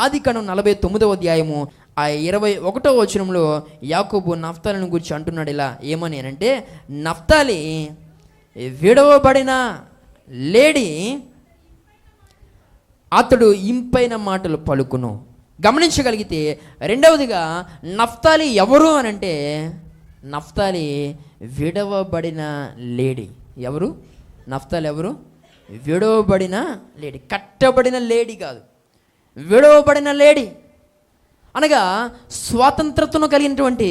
ఆదికాండం 49వ అధ్యాయము 21వ వచనంలో యాకోబు నఫ్తాలిని గురించి అంటున్నాడు ఇలా ఏమని అంటే, నఫ్తాలి విడవబడిన లేడి, అతడు ఇంపైన మాటలు పలుకును. గమనించగలిగితే రెండవదిగా నఫ్తాలి ఎవరు అని అంటే, నఫ్తాలి విడవబడిన లేడి. ఎవరు నఫ్తాలి? ఎవరు? విడవబడిన లేడి, కట్టబడిన లేడి కాదు, విడవబడిన లేడి అనగా స్వాతంత్రతను కలిగినటువంటి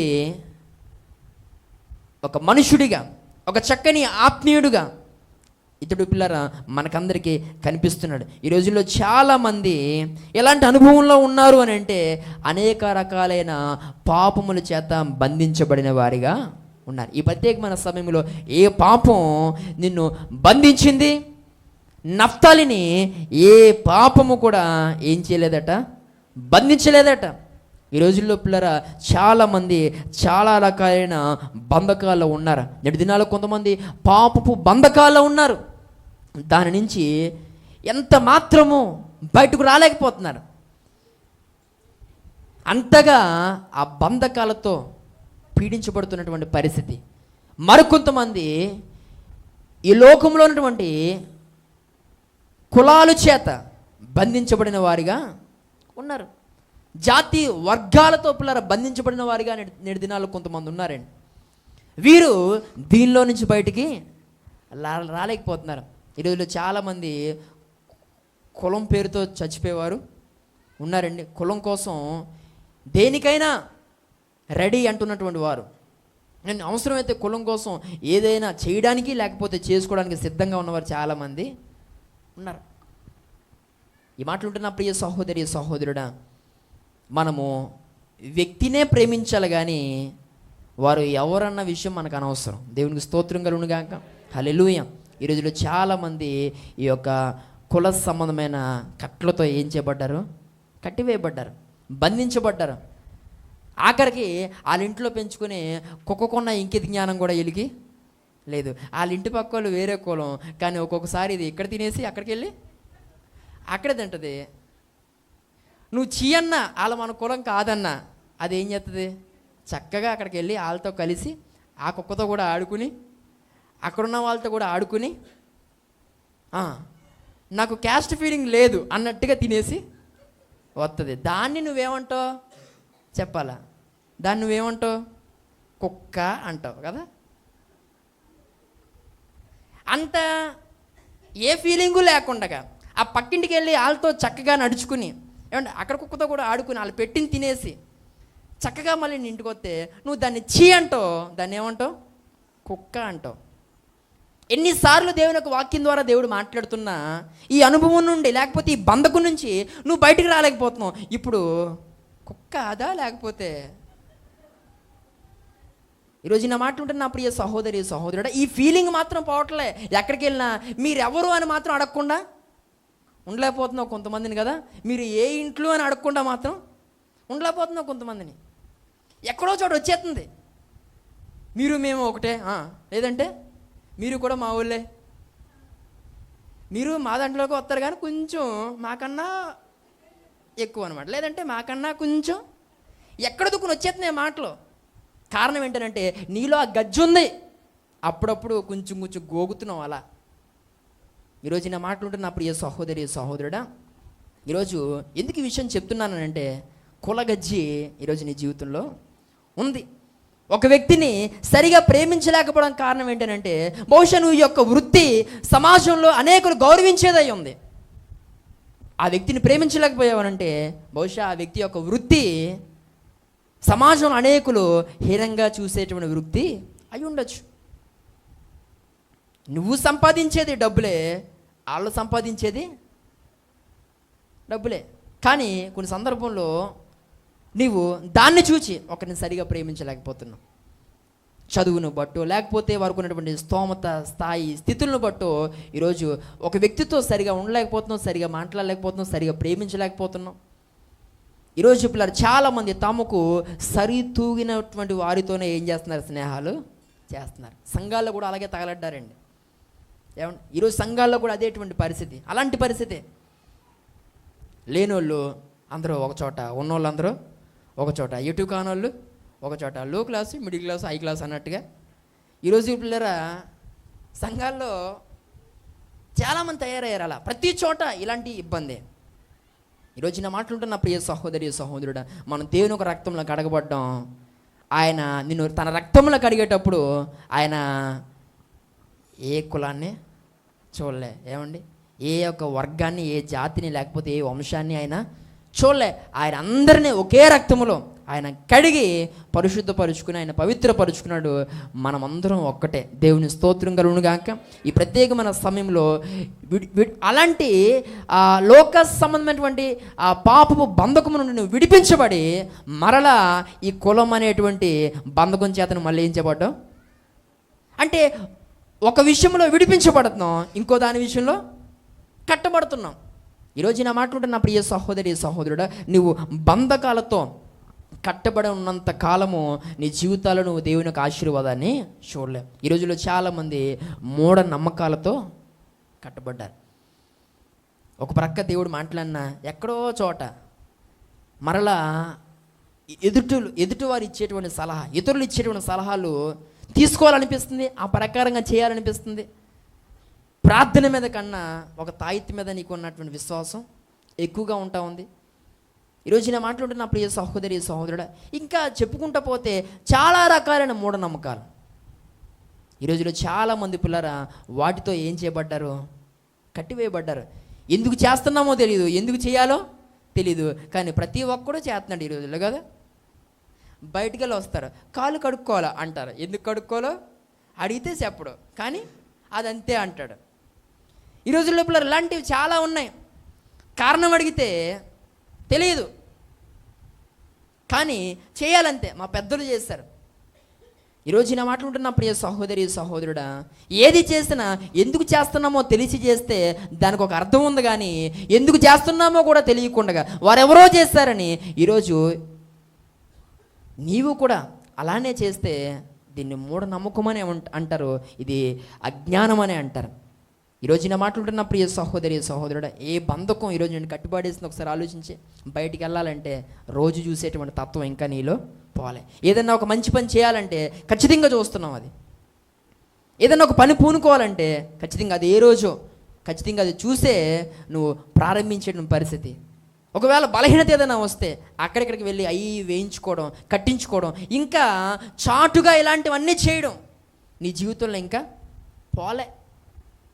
ఒక మనుషుడిగా, ఒక చక్కని ఆత్మీయుడుగా ఇతడు పిల్లరా మనకందరికీ కనిపిస్తున్నాడు. ఈ రోజుల్లో చాలామంది ఎలాంటి అనుభవంలో ఉన్నారు అని అంటే, అనేక రకాలైన పాపముల చేత బంధించబడిన వారిగా ఉన్నారు. ఈ ప్రత్యేకమైన సమయంలో ఏ పాపం నిన్ను బంధించింది? నఫ్తాలిని ఏ పాపము కూడా ఏం చేయలేదట, బంధించలేదట. ఈ రోజుల్లో పిల్లరా చాలామంది చాలా రకాలైన బంధకాల్లో ఉన్నారు. నేటి దినాల్లో కొంతమంది పాపపు బంధకాల్లో ఉన్నారు. దాని నుంచి ఎంత మాత్రము బయటకు రాలేకపోతున్నారు. అంతగా ఆ బంధకాలతో పీడించబడుతున్నటువంటి పరిస్థితి. మరికొంతమంది ఈ లోకంలో ఉన్నటువంటి కులాల చేత బంధించబడిన వారిగా ఉన్నారు. జాతి వర్గాలతో పిల్లర బంధించబడిన వారిగా నేటి దినాల్లో కొంతమంది ఉన్నారండి. వీరు దీనిలో నుంచి బయటికి రాలేకపోతున్నారు. ఈరోజులో చాలామంది కులం పేరుతో చచ్చిపోయేవారు ఉన్నారండి. కులం కోసం దేనికైనా రెడీ అంటున్నటువంటి వారు, నేను అవసరమైతే కులం కోసం ఏదైనా చేయడానికి లేకపోతే చేసుకోవడానికి సిద్ధంగా ఉన్నవారు చాలామంది ఉన్నారు. ఈ మాటలుంటున్న ప్రియ సహోదరి సహోదరుడా, మనము వ్యక్తినే ప్రేమించాలి కానీ వారు ఎవరన్న విషయం మనకు అనవసరం. దేవునికి స్తోత్రం కలుగునుగాక. హల్లెలూయా. ఈ రోజుల్లో చాలామంది ఈ యొక్క కుల సంబంధమైన కట్లతో ఏం చేయబడ్డారు? కట్టివేయబడ్డారు, బంధించబడ్డారు. ఆఖరికి వాళ్ళ ఇంట్లో పెంచుకునే కుక్కకున్న ఇంకిత జ్ఞానం కూడా వీళ్ళకి లేదు. వాళ్ళ ఇంటి పక్క వాళ్ళు వేరే కులం, కానీ ఒక్కొక్కసారి ఇది ఇక్కడ తినేసి అక్కడికి వెళ్ళి అక్కడే తింటుంది. నువ్వు చీయన్న వాళ్ళ మన కులం కాదన్నా అది ఏం చేస్తుంది? చక్కగా అక్కడికి వెళ్ళి వాళ్ళతో కలిసి ఆ కుక్కతో కూడా ఆడుకుని, అక్కడున్న వాళ్ళతో కూడా ఆడుకుని, నాకు క్యాస్ట్ ఫీలింగ్ లేదు అన్నట్టుగా తినేసి వస్తుంది. దాన్ని నువ్వేమంటావు చెప్పాలా? దాన్ని నువ్వేమంటావు? కుక్క అంటావు కదా. అంత ఏ ఫీలింగు లేకుండా ఆ పక్కింటికి వెళ్ళి వాళ్ళతో చక్కగా నడుచుకుని, ఏమంటే అక్కడ కుక్కతో కూడా ఆడుకుని వాళ్ళు పెట్టిన తినేసి చక్కగా మళ్ళీ నీ ఇంటికి వస్తే నువ్వు దాన్ని చీ అంటావు. దాన్ని ఏమంటావు? కుక్క అంటావు. ఎన్నిసార్లు దేవుని యొక్క వాక్యం ద్వారా దేవుడు మాట్లాడుతున్నా ఈ అనుభవం నుండి లేకపోతే ఈ బంధకం నుంచి నువ్వు బయటికి రాలేకపోతున్నావు. ఇప్పుడు కుక్క అదా? లేకపోతే ఈరోజు నా మాట్లాడుంటే నా ప్రియ సహోదరి సహోదరుడా, ఈ ఫీలింగ్ మాత్రం పోవట్లే. ఎక్కడికి వెళ్ళినా మీరెవరు అని మాత్రం అడగకుండా ఉండలేకపోతున్నావు కొంతమందిని కదా. మీరు ఏ ఇంట్లో అని అడగకుండా మాత్రం ఉండలేకపోతున్నావు కొంతమందిని. ఎక్కడో చోట వచ్చేస్తుంది. మీరు మేము ఒకటే, లేదంటే మీరు కూడా మా ఊళ్ళే, మీరు మా దాంట్లోకి వస్తారు కానీ కొంచెం మాకన్నా ఎక్కువ అనమాట, లేదంటే మాకన్నా కొంచెం ఎక్కడ దుక్కుని వచ్చేస్తున్నాయి మాటలు. కారణం ఏంటంటే నీలో ఆ గజ్జు ఉంది, అప్పుడప్పుడు కొంచెం కొంచెం గోగుతున్నావు అలా. ఈరోజు నా మాటలుంటే నా ప్రియ సహోదరి సహోదరుడా, ఈరోజు ఎందుకు ఈ విషయం చెప్తున్నానంటే కులగజ్జి ఈరోజు నీ జీవితంలో ఉంది. ఒక వ్యక్తిని సరిగా ప్రేమించలేకపోవడం కారణం ఏంటంటే బహుశా నువ్వు యొక్క వృత్తి సమాజంలో అనేకులు గౌరవించేదై ఉంది. ఆ వ్యక్తిని ప్రేమించలేకపోయావనంటే బహుశా ఆ వ్యక్తి యొక్క వృత్తి సమాజంలో అనేకులు హీనంగా చూసేటువంటి వృత్తి అయి ఉండొచ్చు. నువ్వు సంపాదించేది డబ్బులే, వాళ్ళు సంపాదించేది డబ్బులే, కానీ కొన్ని సందర్భంలో నీవు దాన్ని చూచి ఒకరిని సరిగా ప్రేమించలేకపోతున్నావు. చదువును బట్టో లేకపోతే వారికి ఉన్నటువంటి స్తోమత స్థాయి స్థితులను బట్టో ఈరోజు ఒక వ్యక్తితో సరిగా ఉండలేకపోతున్నావు, సరిగా మాట్లాడలేకపోతున్నావు, సరిగా ప్రేమించలేకపోతున్నావు. ఈరోజు పిల్లలు చాలామంది తమకు సరితూగినటువంటి వారితోనే ఏం చేస్తున్నారు? స్నేహాలు చేస్తున్నారు. సంఘాల్లో కూడా అలాగే తగలడ్డారండి. ఏమంటే ఈరోజు సంఘాల్లో కూడా అదేటువంటి పరిస్థితి, అలాంటి పరిస్థితి. లేనోళ్ళు అందరూ ఒక చోట, ఉన్నోళ్ళందరూ ఒక చోట, ఎటు కానోళ్ళు ఒక చోట, లో class, middle class, high class అన్నట్టుగా. ఈరోజు పిల్లరా సంఘాల్లో చాలామంది తయారయ్యారు అలా. ప్రతి చోట ఇలాంటి ఇబ్బంది. ఈరోజు నా మాట్లాడుతున్న ప్రియ సహోదరి సహోదరుడా, మనం దేవుని ఒక రక్తంలో కడగబడ్డాం. ఆయన నిన్ను తన రక్తంలో కడిగేటప్పుడు ఆయన ఏ కులాన్ని చూడలే, ఏమండి, ఏ ఒక్క వర్గాన్ని, ఏ జాతిని, లేకపోతే ఏ వంశాన్ని ఆయన చూడలే. ఆయన అందరినీ ఒకే రక్తములో ఆయన కడిగి పరిశుద్ధపరుచుకుని ఆయన పవిత్రపరుచుకున్నాడు. మనమందరం ఒక్కటే. దేవుని స్తోత్రం కలుగును గాక. ఈ ప్రత్యేకమైన సమయంలో అలాంటి లోక సంబంధమైనటువంటి ఆ పాపపు బంధకము నుండి నువ్వు విడిపించబడి మరలా ఈ కులం అనేటువంటి బంధకం చేతను మళ్ళీ ఏం చేయబడ్డావు అంటే, ఒక విషయంలో విడిపించబడుతున్నాం, ఇంకో దాని విషయంలో కట్టబడుతున్నాం. ఈరోజు నా మాట్లాడుతున్న నా ప్రియ సహోదరి సహోదరుడా, నువ్వు బంధకాలతో కట్టబడి ఉన్నంత కాలము నీ జీవితాల్లో నువ్వు దేవుని యొక్క ఆశీర్వాదాన్ని చూడలేవు. ఈ రోజుల్లో చాలామంది మూఢ నమ్మకాలతో కట్టబడ్డారు. ఒక ప్రక్క దేవుడు మాట్లాడినా ఎక్కడో చోట మరలా ఎదుటివారు ఇచ్చేటువంటి సలహా, ఇతరులు ఇచ్చేటువంటి సలహాలు తీసుకోవాలనిపిస్తుంది, ఆ ప్రకారంగా చేయాలనిపిస్తుంది. ప్రార్థన మీద కన్నా ఒక తాయితీ మీద నీకు ఉన్నటువంటి విశ్వాసం ఎక్కువగా ఉంటా ఉంది. ఈరోజు నేను మాట్లాడుతున్న నా ప్రియ సహోదరి సహోదరుడా, ఇంకా చెప్పుకుంటూ పోతే చాలా రకాలైన మూఢనమ్మకాలు ఈ రోజులో చాలామంది పిల్లరా వాటితో ఏం చేయబడ్డారు, కట్టివేయబడ్డారు. ఎందుకు చేస్తున్నామో తెలియదు, ఎందుకు చేయాలో తెలీదు, కానీ ప్రతి ఒక్కడూ చేస్తున్నాడు ఈ రోజుల్లో కదా. బయటికి వెళ్ళి వస్తారు, కాళ్ళు కడుక్కోవాలా అంటారు. ఎందుకు కడుక్కోవాలో అడిగితే చెప్పడు, కానీ అదంతే అంటాడు. ఈ రోజుల్లో పిల్లలు ఇలాంటివి చాలా ఉన్నాయి. కారణం అడిగితే తెలియదు, కానీ చేయాలంతే. మా పెద్దలు చేస్తారు. ఈరోజు నా మాట్లాడుతున్న ప్రియ సహోదరి సహోదరుడా, ఏది చేసినా ఎందుకు చేస్తున్నామో తెలిసి చేస్తే దానికి ఒక అర్థం ఉంది, కానీ ఎందుకు చేస్తున్నామో కూడా తెలియకుండా వారెవరో చేస్తారని ఈరోజు నీవు కూడా అలానే చేస్తే దీన్ని మూఢనమ్మకం అని అంటారు, ఇది అజ్ఞానం అని అంటారు. ఈరోజు నా మాట్లాడుతున్న ప్రియ సహోదరి సహోదరుడా, ఏ బంధకం ఈరోజు నేను కట్టుబడేసింది ఒకసారి ఆలోచించి. బయటికి వెళ్ళాలంటే రోజు చూసేటువంటి తత్వం ఇంకా నీలో పోవాలి. ఏదన్నా ఒక మంచి పని చేయాలంటే ఖచ్చితంగా చూస్తున్నాం అది. ఏదన్నా ఒక పని పూనుకోవాలంటే ఖచ్చితంగా అది ఏ రోజు ఖచ్చితంగా అది చూసే నువ్వు ప్రారంభించే పరిస్థితి. ఒకవేళ బలహీనత ఏదైనా వస్తే అక్కడిక్కడికి వెళ్ళి అవి వేయించుకోవడం, కట్టించుకోవడం, ఇంకా చాటుగా ఇలాంటివన్నీ చేయడం నీ జీవితంలో ఇంకా పోలే.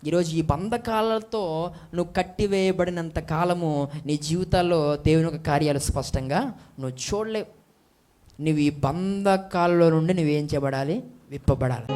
ఈరోజు ఈ బంధకాలతో నువ్వు కట్టివేయబడినంత కాలము నీ జీవితాల్లో దేవుని యొక్క కార్యాలు స్పష్టంగా నువ్వు చూడలేవు. నువ్వు ఈ బంధకాలలో నుండి నువ్వేం చేయబడాలి, విప్పబడాలి.